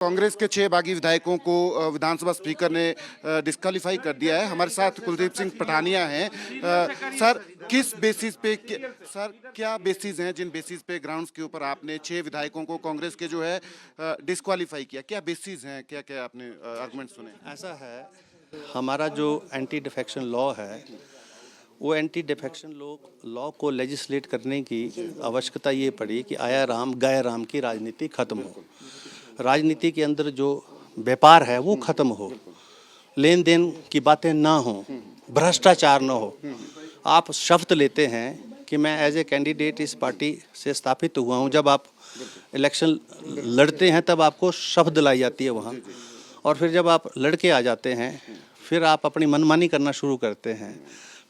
कांग्रेस के 6 बागी विधायकों को विधानसभा स्पीकर ने डिस्क्वालीफाई कर दिया है। हमारे साथ कुलदीप सिंह पठानिया हैं। सर, किस बेसिस पे सर क्या बेसिस हैं जिन बेसिस पे ग्राउंड्स के ऊपर आपने 6 विधायकों को कांग्रेस के जो है डिस्क्वालीफाई किया? क्या बेसिस हैं, क्या क्या आपने आर्गुमेंट सुने? ऐसा है, हमारा जो एंटी डिफेक्शन लॉ है वो एंटी डिफेक्शन लॉ को लेजिस्लेट करने की आवश्यकता ये पड़ी कि आया राम गया राम की राजनीति खत्म हो, राजनीति के अंदर जो व्यापार है वो खत्म हो, लेन देन की बातें ना हो, भ्रष्टाचार ना हो। आप शपथ लेते हैं कि मैं एज ए कैंडिडेट इस पार्टी से स्थापित हुआ हूँ। जब आप इलेक्शन लड़ते हैं तब आपको शपथ दिलाई जाती है वहाँ, और फिर जब आप लड़के आ जाते हैं फिर आप अपनी मनमानी करना शुरू करते हैं,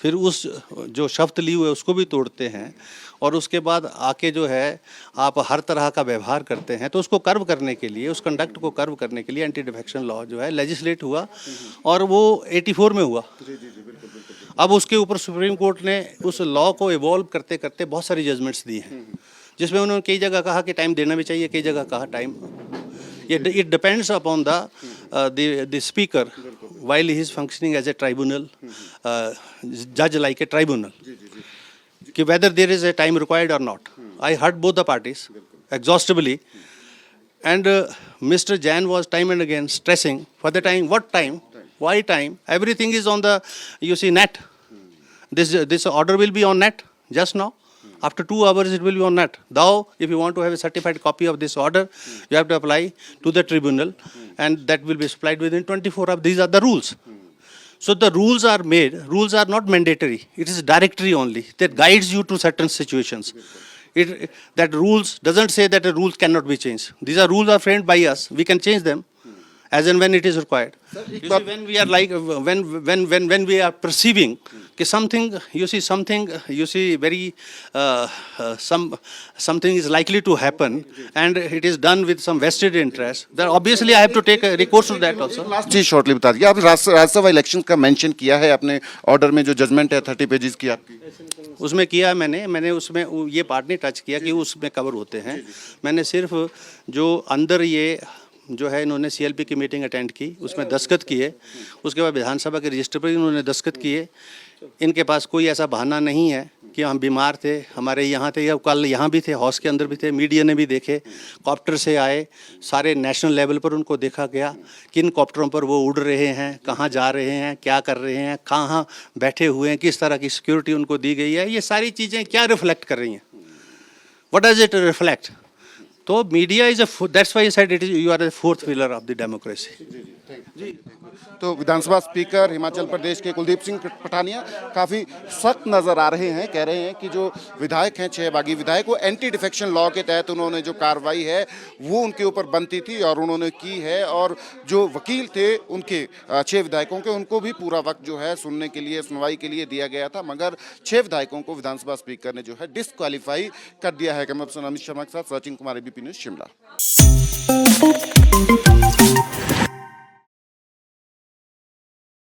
फिर उस जो शपथ ली हुई है उसको भी तोड़ते हैं, और उसके बाद आके जो है आप हर तरह का व्यवहार करते हैं। तो उसको कर्व करने के लिए, उस कंडक्ट को कर्व करने के लिए एंटी डिफेक्शन लॉ जो है लेजिस्लेट हुआ, और वो 84 में हुआ। अब उसके ऊपर सुप्रीम कोर्ट ने उस लॉ को इवॉल्व करते करते बहुत सारी जजमेंट्स दी हैं, जिसमें उन्होंने कई जगह कहा कि टाइम देना भी चाहिए, कई जगह कहा time, it depends upon the speaker while he is functioning as a tribunal, judge like a tribunal, कि whether there is a time required or not. I heard both the parties exhaustively, and Mr. Jain was time and again stressing for the time. What time? Why time? Everything is on the, you see, net. This order will be on net just now. After 2 hours, it will be on net. Thou, if you want to have a certified copy of this order, you have to apply to the tribunal, and that will be supplied within 24 hours. These are the rules. So the rules are made. Rules are not mandatory. It is directory only that guides you to certain situations. That rules doesn't say that the rules cannot be changed. These are rules are framed by us. We can change them as and when it is required. You see, when we are like when we are perceiving something, you see very something is likely to happen, and it is done with some vested interest, then obviously I have to take a recourse to that also. Last चीज shortly बता दीजिए। आप Rajya Sabha election का mention किया है अपने order में, जो जजमेंट है 30 पेजेस की आपकी, उसमें किया मैंने उसमें ये पार्ट नहीं टच किया कि उसमें कवर होते हैं। मैंने सिर्फ जो अंदर ये जो है इन्होंने सीएलपी की मीटिंग अटेंड की, उसमें दस्तखत किए, उसके बाद विधानसभा के रजिस्टर पर इन्होंने दस्तखत किए। इनके पास कोई ऐसा बहाना नहीं है कि हम बीमार थे, हमारे यहाँ थे, या कल यहाँ भी थे, हाउस के अंदर भी थे, मीडिया ने भी देखे, कॉप्टर से आए, सारे नेशनल लेवल पर उनको देखा गया किन कॉप्टरों पर वो उड़ रहे हैं, कहाँ जा रहे हैं, क्या कर रहे हैं, कहाँ बैठे हुए हैं, किस तरह की सिक्योरिटी उनको दी गई है। ये सारी चीज़ें क्या रिफ्लेक्ट कर रही हैं? What does it reflect? तो media is that's why I said it is you are the fourth pillar of the democracy. तो विधानसभा स्पीकर हिमाचल प्रदेश के कुलदीप सिंह पठानिया काफ़ी सख्त नज़र आ रहे हैं। कह रहे हैं कि जो विधायक हैं 6 बागी विधायक, वो एंटी डिफेक्शन लॉ के तहत उन्होंने जो कार्रवाई है वो उनके ऊपर बनती थी और उन्होंने की है, और जो वकील थे उनके 6 विधायकों के, उनको भी पूरा वक्त जो है सुनने के लिए, सुनवाई के लिए दिया गया था, मगर 6 विधायकों को विधानसभा स्पीकर ने जो है डिस्क्वालीफाई कर दिया है। कैमरा पर्सन अमित शर्मा के साथ सचिन कुमार, एबीपी न्यूज़ शिमला।